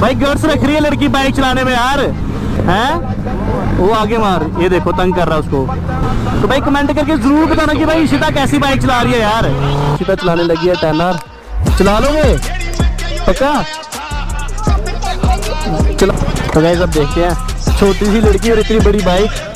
भाई गर्ल्स रख रही है लड़की बाइक चलाने में यार, हैं? वो आगे मार, ये देखो तंग कर रहा है उसको। तो भाई कमेंट करके जरूर बताना कि भाई इशिता कैसी बाइक चला रही है यार। इशिता चलाने लगी है 10R, चला लोगे पक्का? चलो तो गाइस अब देखते हैं छोटी सी लड़की और इतनी बड़ी बाइक